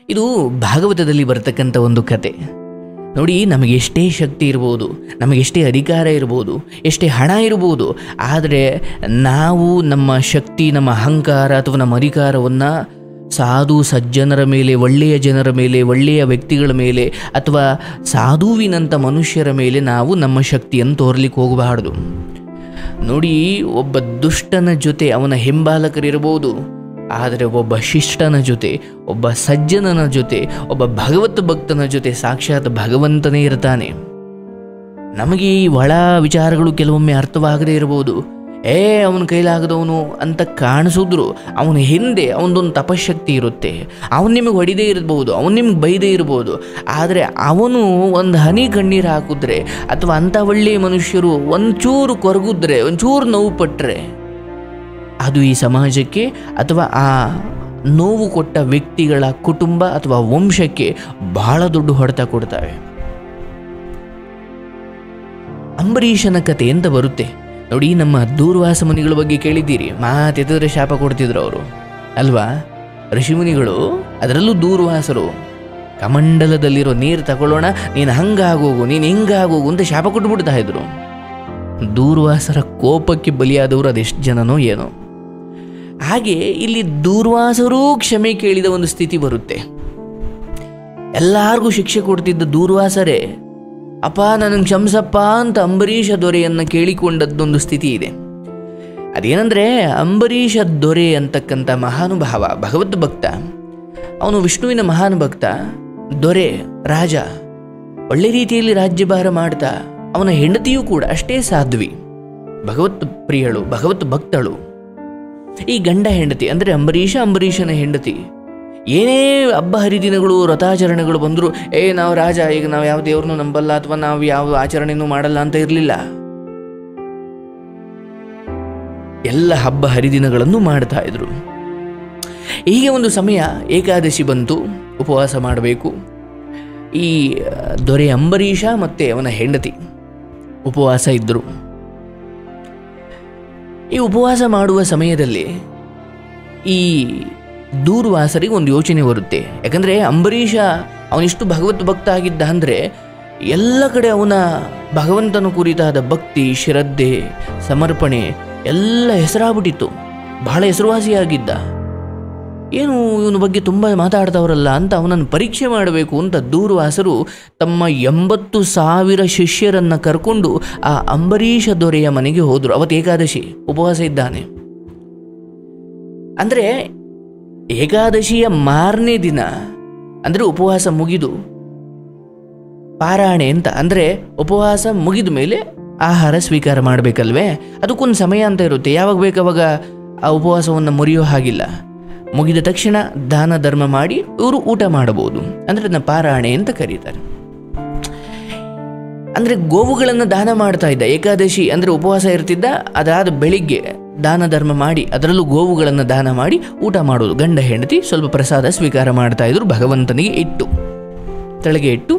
ಇದು ಭಾಗವತದಲ್ಲಿ ಬರ್ತಕ್ಕಂಥ ಒಂದು ಕತೆ. ನೋಡಿ, ನಮಗೆ ಎಷ್ಟೇ ಶಕ್ತಿ ಇರ್ಬೋದು, ನಮಗೆಷ್ಟೇ ಅಧಿಕಾರ ಇರ್ಬೋದು, ಎಷ್ಟೇ ಹಣ ಇರ್ಬೋದು, ಆದರೆ ನಾವು ನಮ್ಮ ಶಕ್ತಿ, ನಮ್ಮ ಅಹಂಕಾರ ಅಥವಾ ನಮ್ಮ ಅಧಿಕಾರವನ್ನು ಸಾಧು ಸಜ್ಜನರ ಮೇಲೆ, ಒಳ್ಳೆಯ ಜನರ ಮೇಲೆ, ಒಳ್ಳೆಯ ವ್ಯಕ್ತಿಗಳ ಮೇಲೆ ಅಥವಾ ಸಾಧುವಿನಂಥ ಮನುಷ್ಯರ ಮೇಲೆ ನಾವು ನಮ್ಮ ಶಕ್ತಿಯನ್ನು ತೋರ್ಲಿಕ್ಕೆ ಹೋಗಬಾರ್ದು. ನೋಡಿ, ಒಬ್ಬ ದುಷ್ಟನ ಜೊತೆ ಅವನ ಹಿಂಬಾಲಕರಿರ್ಬೋದು, ಆದರೆ ಒಬ್ಬ ಶಿಷ್ಟನ ಜೊತೆ, ಒಬ್ಬ ಸಜ್ಜನನ ಜೊತೆ, ಒಬ್ಬ ಭಗವತ್ ಭಕ್ತನ ಜೊತೆ ಸಾಕ್ಷಾತ್ ಭಗವಂತನೇ ಇರ್ತಾನೆ. ನಮಗೆ ಈ ಒಳ ವಿಚಾರಗಳು ಕೆಲವೊಮ್ಮೆ ಅರ್ಥವಾಗದೇ ಇರ್ಬೋದು. ಅವನ ಕೈಲಾಗದವನು ಅಂತ ಕಾಣಿಸಿದ್ರು ಅವನ ಹಿಂದೆ ಅವನದೊಂದು ತಪಶಕ್ತಿ ಇರುತ್ತೆ. ಅವನು ನಿಮಗೆ ಹೊಡಿದೇ ಇರ್ಬೋದು, ಅವನು ನಿಮ್ಗೆ ಬೈದೇ ಇರ್ಬೋದು, ಆದರೆ ಅವನು ಒಂದು ಹನಿ ಕಣ್ಣೀರು ಹಾಕಿದ್ರೆ ಅಥವಾ ಅಂಥ ಒಳ್ಳೆಯ ಮನುಷ್ಯರು ಒಂಚೂರು ಕೊರಗಿದ್ರೆ, ಒಂಚೂರು ನೋವು ಪಟ್ಟರೆ ಅದು ಈ ಸಮಾಜಕ್ಕೆ ಅಥವಾ ಆ ನೋವು ಕೊಟ್ಟ ವ್ಯಕ್ತಿಗಳ ಕುಟುಂಬ ಅಥವಾ ವಂಶಕ್ಕೆ ಬಹಳ ದೊಡ್ಡ ಹೊಡೆತ ಕೊಡ್ತವೆ. ಅಂಬರೀಷನ ಕತೆ ಅಂತ ಬರುತ್ತೆ ನೋಡಿ. ನಮ್ಮ ದೂರ್ವಾಸ ಮುನಿಗಳ ಬಗ್ಗೆ ಕೇಳಿದ್ದೀರಿ, ಮಾತೆತ್ತಿದ್ರೆ ಶಾಪ ಕೊಡ್ತಿದ್ರು ಅವರು ಅಲ್ವಾ? ಋಷಿಮುನಿಗಳು, ಅದರಲ್ಲೂ ದೂರ್ವಾಸರು, ಕಮಂಡಲದಲ್ಲಿರೋ ನೀರು ತಗೊಳ್ಳೋಣ, ನೀನು ಹಂಗಾಗೋಗು, ನೀನು ಹಿಂಗಾಗೋಗು ಅಂತ ಶಾಪ ಕೊಟ್ಟುಬಿಡ್ತಾ ಇದ್ರು. ದೂರ್ವಾಸರ ಕೋಪಕ್ಕೆ ಬಲಿಯಾದವರು ಅದೆಷ್ಟು ಜನನೋ ಏನೋ. ಹಾಗೆ ಇಲ್ಲಿ ದೂರ್ವಾಸರೂ ಕ್ಷಮೆ ಕೇಳಿದ ಒಂದು ಸ್ಥಿತಿ ಬರುತ್ತೆ. ಎಲ್ಲರಿಗೂ ಶಿಕ್ಷೆ ಕೊಡ್ತಿದ್ದ ದೂರ್ವಾಸರೇ ಅಪ್ಪ ನನಗೆ ಕ್ಷಮಿಸಪ್ಪ ಅಂತ ಅಂಬರೀಷ ದೊರೆಯನ್ನು ಕೇಳಿಕೊಂಡದ್ದೊಂದು ಸ್ಥಿತಿ ಇದೆ. ಅದೇನೆಂದರೆ, ಅಂಬರೀಷ ದೊರೆ ಅಂತಕ್ಕಂಥ ಮಹಾನುಭಾವ, ಭಗವದ್ ಭಕ್ತ, ಅವನು ವಿಷ್ಣುವಿನ ಮಹಾನ್ ಭಕ್ತ, ದೊರೆ, ರಾಜ, ಒಳ್ಳೆ ರೀತಿಯಲ್ಲಿ ರಾಜ್ಯಭಾರ ಮಾಡ್ತಾ, ಅವನ ಹೆಂಡತಿಯೂ ಕೂಡ ಅಷ್ಟೇ ಸಾಧ್ವಿ, ಭಗವತ್ ಪ್ರಿಯಳು, ಭಗವತ್ ಭಕ್ತಳು. ಈ ಗಂಡ ಹೆಂಡತಿ ಅಂದರೆ ಅಂಬರೀಷನ ಹೆಂಡತಿ ಏನೇ ಹಬ್ಬ ಹರಿದಿನಗಳು, ವ್ರತಾಚರಣೆಗಳು ಬಂದರೂ ನಾವು ರಾಜ, ಈಗ ನಾವು ಯಾವ ದೇವ್ರನ್ನೂ ನಂಬಲ್ಲ ಅಥವಾ ನಾವು ಯಾವ ಆಚರಣೆನೂ ಮಾಡಲ್ಲ ಅಂತ ಇರಲಿಲ್ಲ. ಎಲ್ಲ ಹಬ್ಬ ಹರಿದಿನಗಳನ್ನು ಮಾಡ್ತಾ ಇದ್ರು. ಹೀಗೆ ಒಂದು ಸಮಯ ಏಕಾದಶಿ ಬಂತು, ಉಪವಾಸ ಮಾಡಬೇಕು. ಈ ದೊರೆ ಅಂಬರೀಷ ಮತ್ತು ಅವನ ಹೆಂಡತಿ ಉಪವಾಸ ಇದ್ದರು. ಈ ಉಪವಾಸ ಮಾಡುವ ಸಮಯದಲ್ಲಿ ಈ ದೂರ್ವಾಸರಿಗೆ ಒಂದು ಯೋಚನೆ ಬರುತ್ತೆ. ಯಾಕಂದರೆ ಅಂಬರೀಷ ಅವನಿಷ್ಟು ಭಗವತ್ ಭಕ್ತ ಆಗಿದ್ದ ಅಂದರೆ ಎಲ್ಲ ಕಡೆ ಅವನ ಭಗವಂತನ ಕುರಿತಾದ ಭಕ್ತಿ, ಶ್ರದ್ಧೆ, ಸಮರ್ಪಣೆ ಎಲ್ಲ ಹೆಸರಾಗ್ಬಿಟ್ಟಿತ್ತು. ಬಹಳ ಹೆಸರುವಾಸಿಯಾಗಿದ್ದ. ಏನು ಇವನ ಬಗ್ಗೆ ತುಂಬ ಮಾತಾಡ್ತವ್ರಲ್ಲ ಅಂತ ಅವನನ್ನು ಪರೀಕ್ಷೆ ಮಾಡಬೇಕು ಅಂತ ದೂರ್ವಾಸರು ತಮ್ಮ 80,000 ಶಿಷ್ಯರನ್ನು ಕರ್ಕೊಂಡು ಆ ಅಂಬರೀಷ ದೊರೆಯ ಮನೆಗೆ ಹೋದರು. ಅವತ್ತು ಏಕಾದಶಿ, ಉಪವಾಸ ಇದ್ದಾನೆ. ಅಂದರೆ ಏಕಾದಶಿಯ ಮಾರನೇ ದಿನ, ಅಂದರೆ ಉಪವಾಸ ಮುಗಿದು ಪಾರಾಯಣೆ ಅಂತ, ಅಂದರೆ ಉಪವಾಸ ಮುಗಿದ ಮೇಲೆ ಆಹಾರ ಸ್ವೀಕಾರ ಮಾಡಬೇಕಲ್ವೇ, ಅದಕ್ಕೊಂದು ಸಮಯ ಅಂತ ಇರುತ್ತೆ. ಯಾವಾಗ ಬೇಕಾವಾಗ ಆ ಉಪವಾಸವನ್ನು ಮುರಿಯೋ ಹಾಗಿಲ್ಲ. ಮುಗಿದ ತಕ್ಷಣ ದಾನ ಧರ್ಮ ಮಾಡಿ ಇವರು ಊಟ ಮಾಡಬಹುದು. ಅಂದರೆ ಅದನ್ನ ಪಾರಾಯಣೆ ಅಂತ ಕರೀತಾರೆ. ಅಂದರೆ ಗೋವುಗಳನ್ನು ದಾನ ಮಾಡ್ತಾ ಇದ್ದ. ಏಕಾದಶಿ ಅಂದರೆ ಉಪವಾಸ ಇರ್ತಿದ್ದ, ಅದಾದ ಬೆಳಿಗ್ಗೆ ದಾನ ಧರ್ಮ ಮಾಡಿ, ಅದರಲ್ಲೂ ಗೋವುಗಳನ್ನು ದಾನ ಮಾಡಿ ಊಟ ಮಾಡೋದು. ಗಂಡ ಹೆಂಡತಿ ಸ್ವಲ್ಪ ಪ್ರಸಾದ ಸ್ವೀಕಾರ ಮಾಡ್ತಾ ಇದ್ರು. ಭಗವಂತನಿಗೆ ಇಟ್ಟು ತಳಗೆ ಇಟ್ಟು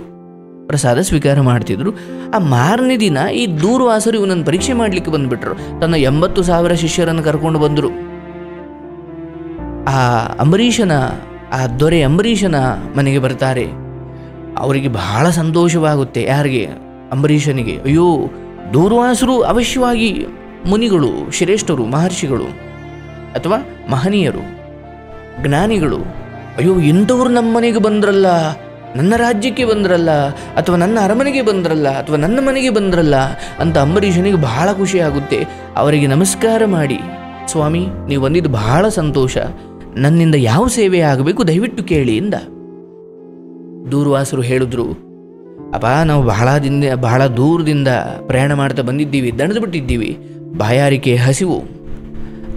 ಪ್ರಸಾದ ಸ್ವೀಕಾರ ಮಾಡ್ತಿದ್ರು. ಆ ಮಾರನೇ ದಿನ ಈ ದೂರ್ವಾಸರು ಇವನನ್ನು ಪರೀಕ್ಷೆ ಮಾಡಲಿಕ್ಕೆ ಬಂದುಬಿಟ್ರು. ತನ್ನ 80,000 ಶಿಷ್ಯರನ್ನು ಕರ್ಕೊಂಡು ಬಂದರು. ಆ ದೊರೆ ಅಂಬರೀಷನ ಮನೆಗೆ ಬರ್ತಾರೆ. ಅವರಿಗೆ ಬಹಳ ಸಂತೋಷವಾಗುತ್ತೆ. ಯಾರಿಗೆ? ಅಂಬರೀಷನಿಗೆ. ಅಯ್ಯೋ, ದೂರ್ವಾಸರು ಅವಶ್ಯವಾಗಿ ಮುನಿಗಳು, ಶ್ರೇಷ್ಠರು, ಮಹರ್ಷಿಗಳು ಅಥವಾ ಮಹನೀಯರು, ಜ್ಞಾನಿಗಳು. ಅಯ್ಯೋ, ಇಂಥವ್ರು ನಮ್ಮ ಮನೆಗೆ ಬಂದ್ರಲ್ಲ, ನನ್ನ ರಾಜ್ಯಕ್ಕೆ ಬಂದ್ರಲ್ಲ, ಅಥವಾ ನನ್ನ ಅರಮನೆಗೆ ಬಂದ್ರಲ್ಲ, ಅಥವಾ ನನ್ನ ಮನೆಗೆ ಬಂದ್ರಲ್ಲ ಅಂತ ಅಂಬರೀಷನಿಗೆ ಬಹಳ ಖುಷಿ ಆಗುತ್ತೆ. ಅವರಿಗೆ ನಮಸ್ಕಾರ ಮಾಡಿ, ಸ್ವಾಮಿ ನೀವು ಬಂದಿದ್ದು ಬಹಳ ಸಂತೋಷ, ನನ್ನಿಂದ ಯಾವ ಸೇವೆ ಆಗಬೇಕು ದಯವಿಟ್ಟು ಕೇಳಿ ಎಂದ. ದೂರ್ವಾಸರು ಹೇಳಿದ್ರು, ಅಪ್ಪ ನಾವು ಬಹಳ ದೂರದಿಂದ ಪ್ರಯಾಣ ಮಾಡ್ತಾ ಬಂದಿದ್ದೀವಿ, ದಣದು ಬಿಟ್ಟಿದ್ದೀವಿ, ಬಾಯಾರಿಕೆ, ಹಸಿವು,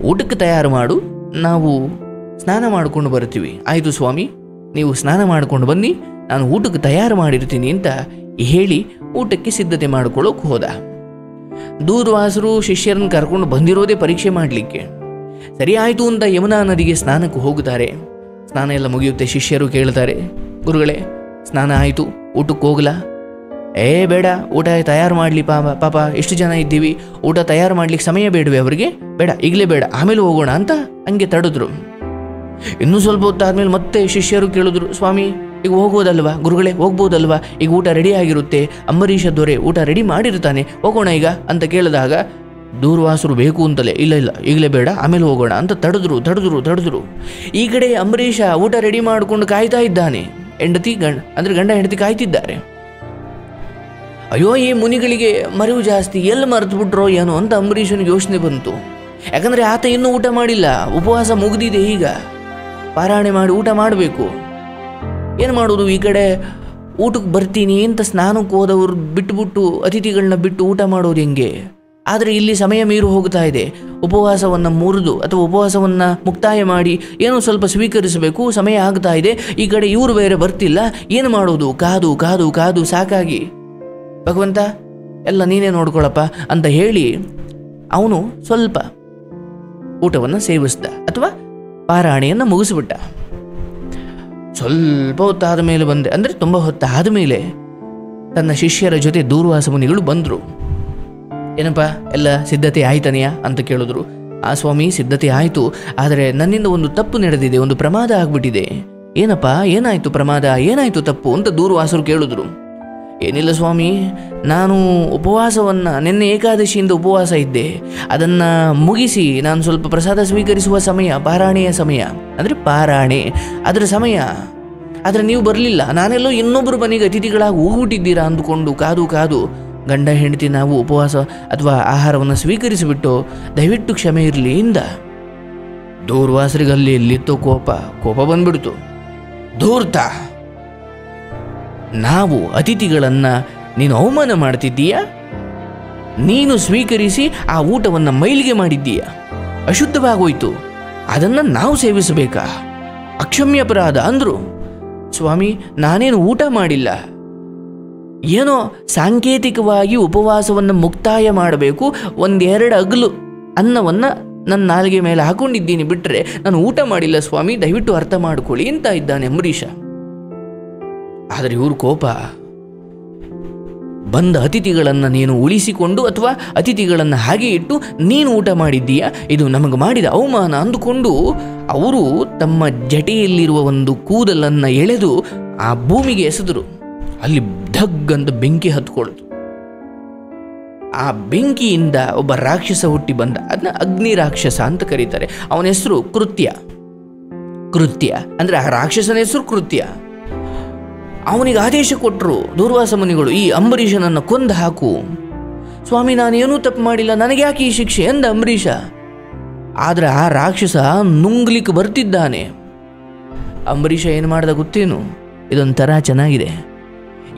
ಊಟಕ್ಕೆ ತಯಾರು ಮಾಡು, ನಾವು ಸ್ನಾನ ಮಾಡಿಕೊಂಡು ಬರ್ತೀವಿ. ಆಯಿತು ಸ್ವಾಮಿ, ನೀವು ಸ್ನಾನ ಮಾಡಿಕೊಂಡು ಬನ್ನಿ, ನಾನು ಊಟಕ್ಕೆ ತಯಾರು ಮಾಡಿರ್ತೀನಿ ಅಂತ ಹೇಳಿ ಊಟಕ್ಕೆ ಸಿದ್ಧತೆ ಮಾಡ್ಕೊಳ್ಳೋಕೆ ಹೋದ. ದೂರ್ವಾಸರು ಶಿಷ್ಯರನ್ನು ಕರ್ಕೊಂಡು ಬಂದಿರೋದೇ ಪರೀಕ್ಷೆ ಮಾಡಲಿಕ್ಕೆ. ಸರಿ ಆಯಿತು ಅಂತ ಯಮುನಾ ನದಿಗೆ ಸ್ನಾನಕ್ಕೆ ಹೋಗುತ್ತಾರೆ. ಸ್ನಾನ ಎಲ್ಲ ಮುಗಿಯುತ್ತೆ. ಶಿಷ್ಯರು ಕೇಳ್ತಾರೆ, ಗುರುಗಳೇ ಸ್ನಾನ ಆಯಿತು, ಊಟಕ್ಕೆ ಹೋಗಲಾ? ಬೇಡ, ಊಟ ತಯಾರು ಮಾಡಲಿ, ಪಾಪ ಎಷ್ಟು ಜನ ಇದ್ದೀವಿ, ಊಟ ತಯಾರು ಮಾಡ್ಲಿಕ್ಕೆ ಸಮಯ ಬೇಡವೆ ಅವರಿಗೆ? ಬೇಡ, ಈಗಲೇ ಬೇಡ, ಆಮೇಲೆ ಹೋಗೋಣ ಅಂತ ಹಂಗೆ ತಡೆದ್ರು. ಇನ್ನೂ ಸ್ವಲ್ಪ ಹೊತ್ತಾದ್ಮೇಲೆ ಮತ್ತೆ ಶಿಷ್ಯರು ಕೇಳಿದ್ರು, ಸ್ವಾಮಿ ಈಗ ಹೋಗ್ಬೋದಲ್ವಾ, ಗುರುಗಳೇ ಹೋಗ್ಬೋದಲ್ವಾ, ಈಗ ಊಟ ರೆಡಿ ಆಗಿರುತ್ತೆ, ಅಂಬರೀಷ ದೊರೆ ಊಟ ರೆಡಿ ಮಾಡಿರ್ತಾನೆ, ಹೋಗೋಣ ಈಗ ಅಂತ ಕೇಳಿದಾಗ ದೂರ್ವಾಸರು ಬೇಕು ಅಂತಲೇ ಇಲ್ಲ ಈಗಲೇ ಬೇಡ ಆಮೇಲೆ ಹೋಗೋಣ ಅಂತ ತಡೆದ್ರು. ಈ ಕಡೆ ಅಂಬರೀಷ ಊಟ ರೆಡಿ ಮಾಡಿಕೊಂಡು ಕಾಯ್ತಾ ಇದ್ದಾನೆ. ಗಂಡ ಹೆಂಡತಿ ಕಾಯ್ತಿದ್ದಾರೆ. ಅಯ್ಯೋ ಈ ಮುನಿಗಳಿಗೆ ಮರೆವು ಜಾಸ್ತಿ, ಎಲ್ಲಿ ಮರೆತು ಬಿಟ್ರೋ ಏನೋ ಅಂತ ಅಂಬರೀಷನಿಗೆ ಯೋಚನೆ ಬಂತು. ಯಾಕಂದರೆ ಆತ ಇನ್ನೂ ಊಟ ಮಾಡಿಲ್ಲ, ಉಪವಾಸ ಮುಗಿದಿದೆ, ಈಗ ಪಾರಾಯಣೆ ಮಾಡಿ ಊಟ ಮಾಡಬೇಕು. ಏನು ಮಾಡೋದು, ಈ ಕಡೆ ಊಟಕ್ಕೆ ಬರ್ತೀನಿ ಅಂತ ಸ್ನಾನಕ್ಕೆ ಹೋದವರು ಬಿಟ್ಟುಬಿಟ್ಟು ಅತಿಥಿಗಳನ್ನ ಬಿಟ್ಟು ಊಟ ಮಾಡೋದು ಹೆಂಗೆ? ಆದರೆ ಇಲ್ಲಿ ಸಮಯ ಮೀರು ಹೋಗ್ತಾ ಇದೆ. ಉಪವಾಸವನ್ನು ಮುರಿದು ಅಥವಾ ಉಪವಾಸವನ್ನು ಮುಕ್ತಾಯ ಮಾಡಿ ಏನೋ ಸ್ವಲ್ಪ ಸ್ವೀಕರಿಸಬೇಕು, ಸಮಯ ಆಗ್ತಾ ಇದೆ. ಈ ಕಡೆ ಇವರು ಬೇರೆ ಬರ್ತಿಲ್ಲ, ಏನು ಮಾಡೋದು? ಕಾದು ಕಾದು ಕಾದು ಸಾಕಾಗಿ, ಭಗವಂತ ಎಲ್ಲ ನೀನೇ ನೋಡ್ಕೊಳಪ್ಪ ಅಂತ ಹೇಳಿ ಅವನು ಸ್ವಲ್ಪ ಊಟವನ್ನು ಸೇವಿಸ್ದ ಅಥವಾ ಪಾರಾಯಣೆಯನ್ನು ಮುಗಿಸ್ಬಿಟ್ಟ. ಸ್ವಲ್ಪ ಹೊತ್ತಾದ ಮೇಲೆ ಬಂದೆ, ಅಂದರೆ ತುಂಬ ಹೊತ್ತಾದ ಮೇಲೆ ತನ್ನ ಶಿಷ್ಯರ ಜೊತೆ ದೂರ್ವಾಸ ಮುನಿಗಳು ಬಂದರು. ಏನಪ್ಪ ಎಲ್ಲ ಸಿದ್ಧತೆ ಆಯ್ತಾನೆಯಾ ಅಂತ ಕೇಳಿದ್ರು. ಆ ಸ್ವಾಮಿ ಸಿದ್ಧತೆ ಆಯಿತು, ಆದರೆ ನನ್ನಿಂದ ಒಂದು ತಪ್ಪು ನಡೆದಿದೆ, ಒಂದು ಪ್ರಮಾದ ಆಗ್ಬಿಟ್ಟಿದೆ. ಏನಪ್ಪ ಏನಾಯಿತು ಪ್ರಮಾದ, ಏನಾಯಿತು ತಪ್ಪು ಅಂತ ದೂರ್ವಾಸರು ಕೇಳಿದ್ರು. ಏನಿಲ್ಲ ಸ್ವಾಮಿ, ನಾನು ಉಪವಾಸವನ್ನು ನಿನ್ನೆ ಏಕಾದಶಿಯಿಂದ ಉಪವಾಸ ಇದ್ದೆ, ಅದನ್ನು ಮುಗಿಸಿ ನಾನು ಸ್ವಲ್ಪ ಪ್ರಸಾದ ಸ್ವೀಕರಿಸುವ ಸಮಯ, ಪಾರಾಯಣೆಯ ಸಮಯ, ಅಂದರೆ ಪಾರಾಯಣೆ ಅದರ ಸಮಯ, ಆದರೆ ನೀವು ಬರಲಿಲ್ಲ. ನಾನೆಲ್ಲೋ ಇನ್ನೊಬ್ಬರು ಮನೆಗೆ ಅತಿಥಿಗಳಾಗಿ ಹೋಗ್ಬಿಟ್ಟಿದ್ದೀರಾ ಅಂದುಕೊಂಡು ಕಾದು ಕಾದು ಗಂಡ ಹೆಂಡತಿ ನಾವು ಉಪವಾಸ ಅಥವಾ ಆಹಾರವನ್ನು ಸ್ವೀಕರಿಸಿಬಿಟ್ಟು ದಯವಿಟ್ಟು ಕ್ಷಮೆ ಇರಲಿ ಇಂದ. ದೂರ್ವಾಸರಿಗಲ್ಲಿ ಎಲ್ಲಿತ್ತೋ ಕೋಪ ಬಂದ್ಬಿಡ್ತು. ಧೂರ್ತ, ನಾವು ಅತಿಥಿಗಳನ್ನು ನೀನು ಅವಮಾನ ಮಾಡ್ತಿದ್ದೀಯಾ, ನೀನು ಸ್ವೀಕರಿಸಿ ಆ ಊಟವನ್ನು ಮೈಲಿಗೆ ಮಾಡಿದ್ದೀಯ, ಅಶುದ್ಧವಾಗೋಯ್ತು, ಅದನ್ನು ನಾವು ಸೇವಿಸಬೇಕಾ? ಅಕ್ಷಮ್ಯ ಅಪರಾಧ ಅಂದರು. ಸ್ವಾಮಿ ನಾನೇನು ಊಟ ಮಾಡಿಲ್ಲ, ಏನೋ ಸಾಂಕೇತಿಕವಾಗಿ ಉಪವಾಸವನ್ನು ಮುಕ್ತಾಯ ಮಾಡಬೇಕು, ಒಂದೆರಡು ಅಗಲು ಅನ್ನವನ್ನು ನನ್ನ ನಾಲಿಗೆ ಮೇಲೆ ಹಾಕೊಂಡಿದ್ದೀನಿ, ಬಿಟ್ಟರೆ ನಾನು ಊಟ ಮಾಡಿಲ್ಲ ಸ್ವಾಮಿ, ದಯವಿಟ್ಟು ಅರ್ಥ ಮಾಡಿಕೊಳ್ಳಿ ಅಂತ ಇದ್ದಾನೆ ಅಂಬರೀಷ. ಆದರೆ ಇವ್ರ ಕೋಪ, ಬಂದ ಅತಿಥಿಗಳನ್ನು ನೀನು ಉಳಿಸಿಕೊಂಡು ಅಥವಾ ಅತಿಥಿಗಳನ್ನು ಹಾಗೆ ಇಟ್ಟು ನೀನು ಊಟ ಮಾಡಿದ್ದೀಯಾ, ಇದು ನಮಗೆ ಮಾಡಿದ ಅವಮಾನ ಅಂದುಕೊಂಡು ಅವರು ತಮ್ಮ ಜಟೆಯಲ್ಲಿರುವ ಒಂದು ಕೂದಲನ್ನು ಎಳೆದು ಆ ಭೂಮಿಗೆ ಎಸೆದರು. ಅಲ್ಲಿ ಧಗ್ ಅಂತ ಬೆಂಕಿ ಹತ್ಕೊಳ್ತು. ಆ ಬೆಂಕಿಯಿಂದ ಒಬ್ಬ ರಾಕ್ಷಸ ಹುಟ್ಟಿ ಬಂದ, ಅದನ್ನ ಅಗ್ನಿ ರಾಕ್ಷಸ ಅಂತ ಕರೀತಾರೆ. ಅವನ ಹೆಸರು ಕೃತ್ಯ ಅಂದರೆ ಆ ರಾಕ್ಷಸನ ಹೆಸರು ಕೃತ್ಯ. ಅವನಿಗೆ ಆದೇಶ ಕೊಟ್ಟರು ದೂರ್ವಾಸ ಮುನಿಗಳು, ಈ ಅಂಬರೀಷನನ್ನು ಕೊಂದು ಹಾಕು. ಸ್ವಾಮಿ ನಾನೇನೂ ತಪ್ಪು ಮಾಡಿಲ್ಲ, ನನಗೆ ಯಾಕೆ ಈ ಶಿಕ್ಷೆ ಎಂದ ಅಂಬರೀಷ. ಆದರೆ ಆ ರಾಕ್ಷಸ ನುಂಗ್ಲಿಕ್ಕೆ ಬರ್ತಿದ್ದಾನೆ. ಅಂಬರೀಷ ಏನು ಮಾಡ್ದ ಗೊತ್ತೇನು? ಇದೊಂಥರ ಚೆನ್ನಾಗಿದೆ.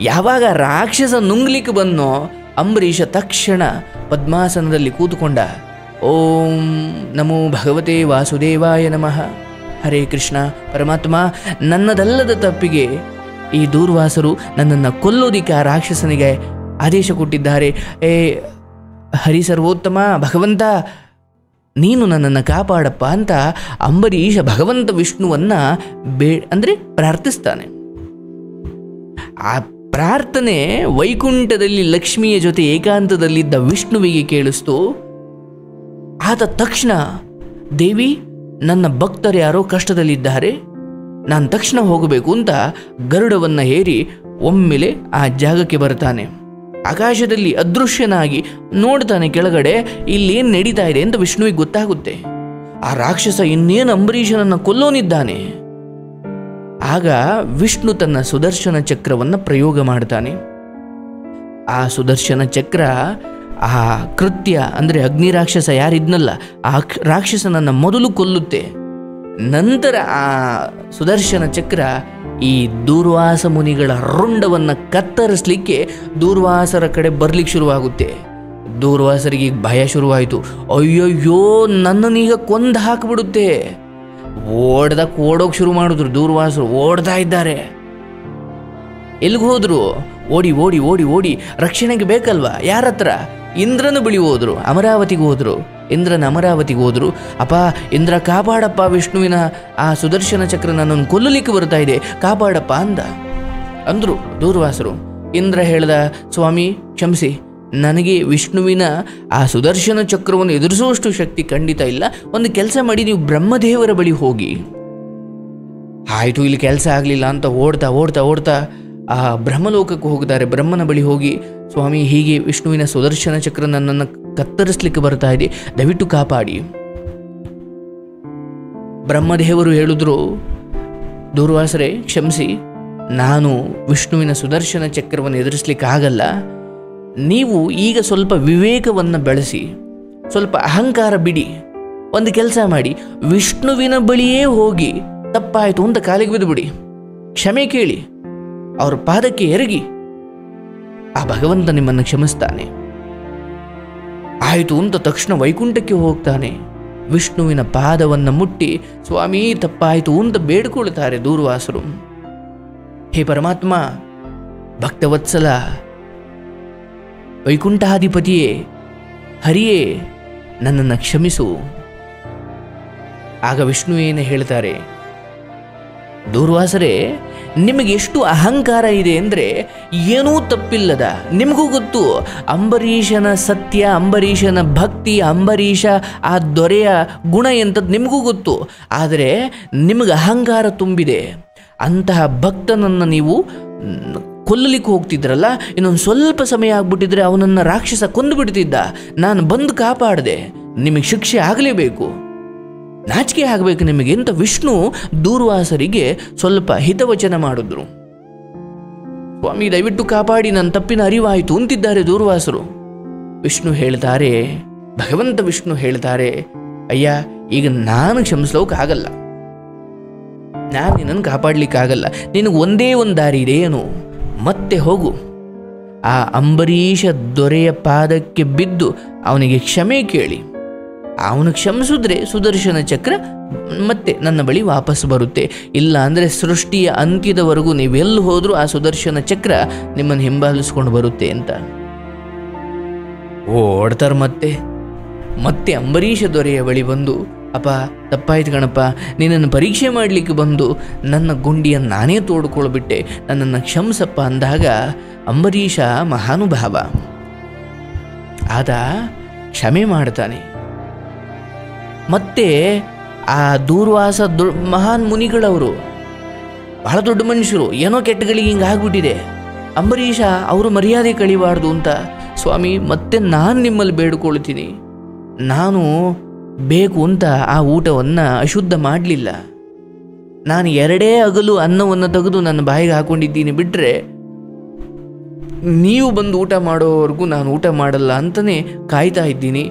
ಯಾವಾಗ ರಾಕ್ಷಸ ನುಂಗ್ಲಿಕ್ಕೆ ಬಂದೋ ಅಂಬರೀಷ ತಕ್ಷಣ ಪದ್ಮಾಸನದಲ್ಲಿ ಕೂತುಕೊಂಡ. ಓಂ ನಮೋ ಭಗವತೆ ವಾಸುದೇವಾಯ ನಮಃ. ಹರೇ ಕೃಷ್ಣ ಪರಮಾತ್ಮ, ನನ್ನದಲ್ಲದ ತಪ್ಪಿಗೆ ಈ ದೂರ್ವಾಸರು ನನ್ನನ್ನು ಕೊಲ್ಲೋದಿಕ್ಕೆ ಆ ರಾಕ್ಷಸನಿಗೆ ಆದೇಶ ಕೊಟ್ಟಿದ್ದಾರೆ. ಹರಿ ಸರ್ವೋತ್ತಮ ಭಗವಂತ ನೀನು ನನ್ನನ್ನು ಕಾಪಾಡಪ್ಪ ಅಂತ ಅಂಬರೀಷ ಭಗವಂತ ವಿಷ್ಣುವನ್ನ ಅಂದರೆ ಪ್ರಾರ್ಥಿಸ್ತಾನೆ. ಆ ಪ್ರಾರ್ಥನೆ ವೈಕುಂಠದಲ್ಲಿ ಲಕ್ಷ್ಮಿಯ ಜೊತೆ ಏಕಾಂತದಲ್ಲಿದ್ದ ವಿಷ್ಣುವಿಗೆ ಕೇಳಿಸ್ತು. ಆತ ತಕ್ಷಣ, ದೇವಿ ನನ್ನ ಭಕ್ತರು ಯಾರೋ ಕಷ್ಟದಲ್ಲಿದ್ದಾರೆ, ನಾನು ತಕ್ಷಣ ಹೋಗಬೇಕು ಅಂತ ಗರುಡವನ್ನು ಏರಿ ಒಮ್ಮೆಲೆ ಆ ಜಾಗಕ್ಕೆ ಬರ್ತಾನೆ. ಆಕಾಶದಲ್ಲಿ ಅದೃಶ್ಯನಾಗಿ ನೋಡ್ತಾನೆ ಕೆಳಗಡೆ, ಇಲ್ಲೇನು ನಡೀತಾ ಇದೆ ಅಂತ ವಿಷ್ಣುವಿಗೆ ಗೊತ್ತಾಗುತ್ತೆ. ಆ ರಾಕ್ಷಸ ಇನ್ನೇನು ಅಂಬರೀಷನನ್ನು ಕೊಲ್ಲೋನಿದ್ದಾನೆ. ಆಗ ವಿಷ್ಣು ತನ್ನ ಸುದರ್ಶನ ಚಕ್ರವನ್ನು ಪ್ರಯೋಗ ಮಾಡ್ತಾನೆ. ಆ ಸುದರ್ಶನ ಚಕ್ರ ಆ ಕೃತ್ಯ ಅಂದರೆ ಅಗ್ನಿ ರಾಕ್ಷಸ ಯಾರಿದ್ನಲ್ಲ ಆ ರಾಕ್ಷಸನನ್ನು ಮೊದಲು ಕೊಲ್ಲುತ್ತೆ. ನಂತರ ಆ ಸುದರ್ಶನ ಚಕ್ರ ಈ ದೂರ್ವಾಸ ಮುನಿಗಳ ರುಂಡವನ್ನು ಕತ್ತರಿಸಲಿಕ್ಕೆ ದೂರ್ವಾಸರ ಕಡೆ ಬರ್ಲಿಕ್ಕೆ ಶುರುವಾಗುತ್ತೆ. ದೂರ್ವಾಸರಿಗೆ ಭಯ ಶುರುವಾಯಿತು. ಅಯ್ಯಯ್ಯೋ ನನ್ನನ್ನೀಗ ಕೊಂದು ಹಾಕಿಬಿಡುತ್ತೆ. ಓಡೋಕೆ ಶುರು ಮಾಡಿದ್ರು. ದೂರ್ವಾಸರು ಓಡ್ತಾ ಇದ್ದಾರೆ. ಎಲ್ಲಿಗೆ ಹೋದ್ರು? ಓಡಿ ಓಡಿ ಓಡಿ ಓಡಿ ರಕ್ಷಣೆಗೆ ಬೇಕಲ್ವಾ? ಯಾರ ಹತ್ರ? ಇಂದ್ರನ ಬಳಿ ಹೋದ್ರು. ಅಮರಾವತಿಗೆ ಹೋದ್ರು. ಇಂದ್ರನ ಅಮರಾವತಿಗೆ ಹೋದ್ರು. ಅಪ್ಪ ಇಂದ್ರ ಕಾಪಾಡಪ್ಪ, ವಿಷ್ಣುವಿನ ಆ ಸುದರ್ಶನ ಚಕ್ರ ನನ್ನನ್ನು ಕೊಲ್ಲಲಿಕ್ಕೆ ಬರ್ತಾ ಇದೆ, ಕಾಪಾಡಪ್ಪ ಅಂದ್ರು ದೂರ್ವಾಸರು. ಇಂದ್ರ ಹೇಳ್ದ, ಸ್ವಾಮಿ ಕ್ಷಮಿಸಿ, ನನಗೆ ವಿಷ್ಣುವಿನ ಆ ಸುದರ್ಶನ ಚಕ್ರವನ್ನು ಎದುರಿಸುವಷ್ಟು ಶಕ್ತಿ ಖಂಡಿತ ಇಲ್ಲ. ಒಂದು ಕೆಲಸ ಮಾಡಿ, ನೀವು ಬ್ರಹ್ಮದೇವರ ಬಳಿ ಹೋಗಿ, ಆಯಿತು, ಇಲ್ಲಿ ಕೆಲಸ ಆಗಲಿಲ್ಲ ಅಂತ ಓಡ್ತಾ ಓಡ್ತಾ ಓಡ್ತಾ ಆ ಬ್ರಹ್ಮಲೋಕಕ್ಕೆ ಹೋಗ್ತಾರೆ. ಬ್ರಹ್ಮನ ಬಳಿ ಹೋಗಿ, ಸ್ವಾಮಿ ಹೀಗೆ ವಿಷ್ಣುವಿನ ಸುದರ್ಶನ ಚಕ್ರ ನನ್ನನ್ನು ಕತ್ತರಿಸ್ಲಿಕ್ಕೆ ಬರ್ತಾ ಇದೆ, ದಯವಿಟ್ಟು ಕಾಪಾಡಿ. ಬ್ರಹ್ಮದೇವರು ಹೇಳಿದ್ರು, ದೂರ್ವಾಸರೇ ಕ್ಷಮಿಸಿ, ನಾನು ವಿಷ್ಣುವಿನ ಸುದರ್ಶನ ಚಕ್ರವನ್ನು ಎದುರಿಸ್ಲಿಕ್ಕಾಗಲ್ಲ. ನೀವು ಈಗ ಸ್ವಲ್ಪ ವಿವೇಕವನ್ನು ಬೆಳೆಸಿ, ಸ್ವಲ್ಪ ಅಹಂಕಾರ ಬಿಡಿ, ಒಂದು ಕೆಲಸ ಮಾಡಿ, ವಿಷ್ಣುವಿನ ಬಳಿಯೇ ಹೋಗಿ ತಪ್ಪಾಯಿತು ಅಂತ ಕಾಲಿಗೆ ಬಿದ್ದುಬಿಡಿ, ಕ್ಷಮೆ ಕೇಳಿ, ಅವರ ಪಾದಕ್ಕೆ ಎರಗಿ, ಆ ಭಗವಂತ ನಿಮ್ಮನ್ನು ಕ್ಷಮಿಸ್ತಾನೆ. ಆಯಿತು ಅಂತ ತಕ್ಷಣ ವೈಕುಂಠಕ್ಕೆ ಹೋಗ್ತಾನೆ. ವಿಷ್ಣುವಿನ ಪಾದವನ್ನು ಮುಟ್ಟಿ, ಸ್ವಾಮಿ ತಪ್ಪಾಯಿತು ಅಂತ ಬೇಡ್ಕೊಳ್ತಾರೆ ದೂರ್ವಾಸರು. ಹೇ ಪರಮಾತ್ಮ, ಭಕ್ತವತ್ಸಲ, ವೈಕುಂಠಾಧಿಪತಿಯೇ, ಹರಿಯೇ, ನನ್ನನ್ನು ಕ್ಷಮಿಸು. ಆಗ ವಿಷ್ಣು ಏನು ಹೇಳ್ತಾರೆ, ದೂರ್ವಾಸರೇ, ನಿಮಗೆ ಎಷ್ಟು ಅಹಂಕಾರ ಇದೆ ಅಂದರೆ ಏನೂ ತಪ್ಪಿಲ್ಲದ, ನಿಮಗೂ ಗೊತ್ತು ಅಂಬರೀಷನ ಸತ್ಯ, ಅಂಬರೀಷನ ಭಕ್ತಿ, ಅಂಬರೀಷ ಆ ದೊರೆಯ ಗುಣ ಎಂಥದ್ದು ನಿಮಗೂ ಗೊತ್ತು. ಆದರೆ ನಿಮಗೆ ಅಹಂಕಾರ ತುಂಬಿದೆ. ಅಂತಹ ಭಕ್ತನನ್ನು ನೀವು ಕೊಲ್ಲಲಿಕ್ಕೆ ಹೋಗ್ತಿದ್ರಲ್ಲ, ಇನ್ನೊಂದು ಸ್ವಲ್ಪ ಸಮಯ ಆಗ್ಬಿಟ್ಟಿದ್ರೆ ಅವನನ್ನು ರಾಕ್ಷಸ ಕೊಂದು ಬಿಡ್ತಿದ್ದ, ನಾನು ಬಂದು ಕಾಪಾಡಿದೆ, ನಿಮಗೆ ಶಿಕ್ಷೆ ಆಗಲೇಬೇಕು, ನಾಚಿಕೆ ಆಗಬೇಕು ನಿಮಗೆ ಅಂತ ವಿಷ್ಣು ದೂರ್ವಾಸರಿಗೆ ಸ್ವಲ್ಪ ಹಿತವಚನ ಮಾಡಿದ್ರು. ಸ್ವಾಮಿ ದಯವಿಟ್ಟು ಕಾಪಾಡಿ, ನನ್ನ ತಪ್ಪಿನ ಅರಿವಾಯಿತು ಅಂತಿದ್ದಾರೆ ದೂರ್ವಾಸರು. ವಿಷ್ಣು ಹೇಳ್ತಾರೆ, ಭಗವಂತ ವಿಷ್ಣು ಹೇಳ್ತಾರೆ, ಅಯ್ಯ ಈಗ ನಾನು ಕ್ಷಮಿಸ್ಲೋಕ್ಕಾಗಲ್ಲ, ನಾನು ನಿನ್ನನ್ನು ಕಾಪಾಡಲಿಕ್ಕಾಗಲ್ಲ, ನಿನಗೆ ಒಂದೇ ಒಂದು ದಾರಿ ಇದೆ, ಏನು, ಮತ್ತೆ ಹೋಗು, ಆ ಅಂಬರೀಷ ದೊರೆಯ ಪಾದಕ್ಕೆ ಬಿದ್ದು ಅವನಿಗೆ ಕ್ಷಮೆ ಕೇಳಿ, ಅವನು ಕ್ಷಮಿಸಿದ್ರೆ ಸುದರ್ಶನ ಚಕ್ರ ಮತ್ತೆ ನನ್ನ ಬಳಿ ವಾಪಸ್ ಬರುತ್ತೆ, ಇಲ್ಲ ಅಂದರೆ ಸೃಷ್ಟಿಯ ಅಂತ್ಯದವರೆಗೂ ನೀವೆಲ್ಲಿ ಹೋದರೂ ಆ ಸುದರ್ಶನ ಚಕ್ರ ನಿಮ್ಮನ್ನು ಹಿಂಬಾಲಿಸ್ಕೊಂಡು ಬರುತ್ತೆ ಅಂತ ಓಡ್ತಾರೆ. ಮತ್ತೆ ಅಂಬರೀಷ ದೊರೆಯ ಬಳಿ ಬಂದು, ಅಪ್ಪ ತಪ್ಪಾಯ್ತು ಕಣಪ್ಪ, ನಿನ್ನನ್ನು ಪರೀಕ್ಷೆ ಮಾಡಲಿಕ್ಕೆ ಬಂದು ನನ್ನ ಗುಂಡಿಯನ್ನು ನಾನೇ ತೋಡ್ಕೊಳ್ಬಿಟ್ಟೆ, ನನ್ನನ್ನು ಕ್ಷಮಿಸಪ್ಪ ಅಂದಾಗ ಅಂಬರೀಷ ಮಹಾನುಭಾವ, ಆತ ಕ್ಷಮೆ ಮಾಡ್ತಾನೆ. ಮತ್ತೆ ಆ ದೂರ್ವಾಸ ಮಹಾನ್ ಮುನಿಗಳವರು ಬಹಳ ದೊಡ್ಡ ಮನುಷ್ಯರು, ಏನೋ ಕೆಟ್ಟಗಳಿಗೆ ಹಿಂಗೆ ಆಗ್ಬಿಟ್ಟಿದೆ, ಅಂಬರೀಷ ಅವರು ಮರ್ಯಾದೆ ಕಳಿಬಾರ್ದು ಅಂತ, ಸ್ವಾಮಿ ಮತ್ತೆ ನಾನು ನಿಮ್ಮಲ್ಲಿ ಬೇಡ್ಕೊಳ್ತೀನಿ, ನಾನು ಬೇಕು ಅಂತ ಆ ಊಟವನ್ನು ಅಶುದ್ಧ ಮಾಡಲಿಲ್ಲ, ನಾನು 2 ಅಗಲು ಅನ್ನವನ್ನು ತೆಗೆದು ನನ್ನ ಬಾಯಿಗೆ ಹಾಕೊಂಡಿದ್ದೀನಿ, ಬಿಟ್ಟರೆ ನೀವು ಬಂದು ಊಟ ಮಾಡೋವರೆಗೂ ನಾನು ಊಟ ಮಾಡಲ್ಲ ಅಂತಲೇ ಕಾಯ್ತಾ ಇದ್ದೀನಿ,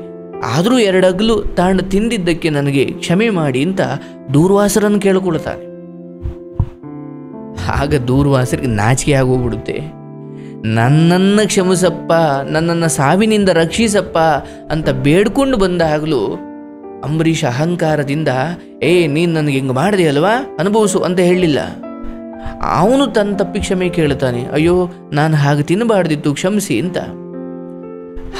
ಆದರೂ 2 ಅಗಲು ತಾಂಡು ತಿಂದಿದ್ದಕ್ಕೆ ನನಗೆ ಕ್ಷಮೆ ಮಾಡಿ ಅಂತ ದೂರ್ವಾಸರನ್ನು ಕೇಳ್ಕೊಳ್ತಾನೆ. ಆಗ ದೂರ್ವಾಸರಿಗೆ ನಾಚಿಕೆ ಆಗೋಗ್ಬಿಡುತ್ತೆ. ನನ್ನನ್ನು ಕ್ಷಮಿಸಪ್ಪ, ನನ್ನನ್ನು ಸಾವಿನಿಂದ ರಕ್ಷಿಸಪ್ಪ ಅಂತ ಬೇಡ್ಕೊಂಡು ಬಂದಾಗಲೂ ಅಂಬರೀಷ ಅಹಂಕಾರದಿಂದ, ನೀನು ನನಗೆ ಹಿಂಗೆ ಮಾಡಿದೆ ಅಲ್ವಾ, ಅನುಭವಿಸು ಅಂತ ಹೇಳಲಿಲ್ಲ. ಅವನು ತನ್ನ ತಪ್ಪಿ ಕ್ಷಮೆ ಕೇಳ್ತಾನೆ, ಅಯ್ಯೋ ನಾನು ಹಾಗೆ ತಿನ್ನಬಾರ್ದಿತ್ತು, ಕ್ಷಮಿಸಿ ಅಂತ.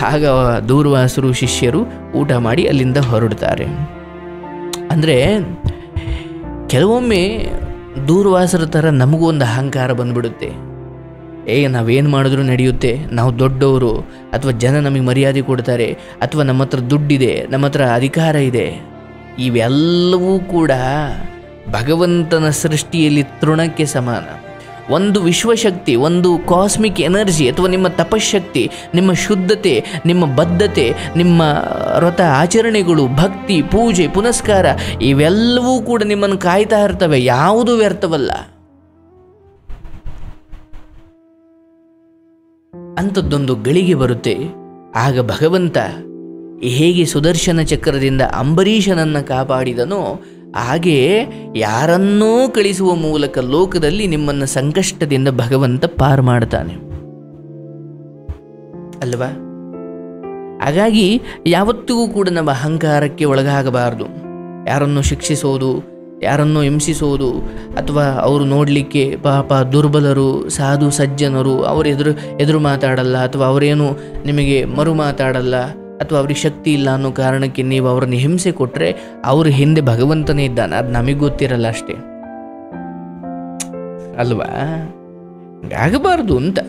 ಆಗ ದೂರ್ವಾಸರು ಶಿಷ್ಯರು ಊಟ ಮಾಡಿ ಅಲ್ಲಿಂದ ಹೊರಡ್ತಾರೆ. ಅಂದರೆ ಕೆಲವೊಮ್ಮೆ ದೂರ್ವಾಸರ ಥರ ನಮಗೂ ಒಂದು ಅಹಂಕಾರ ಬಂದ್ಬಿಡುತ್ತೆ. ನಾವೇನು ಮಾಡಿದ್ರೂ ನಡೆಯುತ್ತೆ, ನಾವು ದೊಡ್ಡವರು, ಅಥವಾ ಜನ ನಮಗೆ ಮರ್ಯಾದೆ ಕೊಡ್ತಾರೆ, ಅಥವಾ ನಮ್ಮ ಹತ್ರ ದುಡ್ಡಿದೆ, ನಮ್ಮ ಹತ್ರ ಅಧಿಕಾರ ಇದೆ, ಇವೆಲ್ಲವೂ ಕೂಡ ಭಗವಂತನ ಸೃಷ್ಟಿಯಲ್ಲಿ ತೃಣಕ್ಕೆ ಸಮಾನ. ಒಂದು ವಿಶ್ವಶಕ್ತಿ, ಒಂದು ಕಾಸ್ಮಿಕ್ ಎನರ್ಜಿ, ಅಥವಾ ನಿಮ್ಮ ತಪಶಕ್ತಿ, ನಿಮ್ಮ ಶುದ್ಧತೆ, ನಿಮ್ಮ ಬದ್ಧತೆ, ನಿಮ್ಮ ವ್ರತ ಆಚರಣೆಗಳು, ಭಕ್ತಿ, ಪೂಜೆ, ಪುನಸ್ಕಾರ, ಇವೆಲ್ಲವೂ ಕೂಡ ನಿಮ್ಮನ್ನು ಕಾಯ್ತಾ ಇರ್ತವೆ, ಯಾವುದೂ ವ್ಯರ್ಥವಲ್ಲ. ಅಂಥದ್ದೊಂದು ಗಳಿಗೆ ಬರುತ್ತೆ. ಆಗ ಭಗವಂತ ಹೇಗೆ ಸುದರ್ಶನ ಚಕ್ರದಿಂದ ಅಂಬರೀಷನನ್ನು ಕಾಪಾಡಿದನೋ ಹಾಗೆ ಯಾರನ್ನೋ ಕಳಿಸುವ ಮೂಲಕ ಲೋಕದಲ್ಲಿ ನಿಮ್ಮನ್ನು ಸಂಕಷ್ಟದಿಂದ ಭಗವಂತ ಪಾರು ಮಾಡ್ತಾನೆ ಅಲ್ವಾ. ಹಾಗಾಗಿ ಯಾವತ್ತಿಗೂ ಕೂಡ ನಮ್ಮ ಅಹಂಕಾರಕ್ಕೆ ಒಳಗಾಗಬಾರ್ದು. ಯಾರನ್ನು ಶಿಕ್ಷಿಸೋದು, ಯಾರನ್ನು ಹಿಂಸಿಸೋದು, ಅಥವಾ ಅವರು ನೋಡಲಿಕ್ಕೆ ಪಾಪ ದುರ್ಬಲರು, ಸಾಧು ಸಜ್ಜನರು, ಅವರು ಎದುರು ಮಾತಾಡಲ್ಲ, ಅಥವಾ ಅವರೇನು ನಿಮಗೆ ಮರು ಮಾತಾಡಲ್ಲ, ಅಥವಾ ಅವ್ರಿಗೆ ಶಕ್ತಿ ಇಲ್ಲ ಅನ್ನೋ ಕಾರಣಕ್ಕೆ ನೀವು ಅವರನ್ನು ಹಿಂಸೆ ಕೊಟ್ಟರೆ ಅವ್ರ ಹಿಂದೆ ಭಗವಂತನೇ ಇದ್ದಾನೆ, ಅದು ನಮಗೆ ಗೊತ್ತಿರಲ್ಲ ಅಷ್ಟೇ ಅಲ್ವಾ. ಆಗಬಾರ್ದು ಅಂತ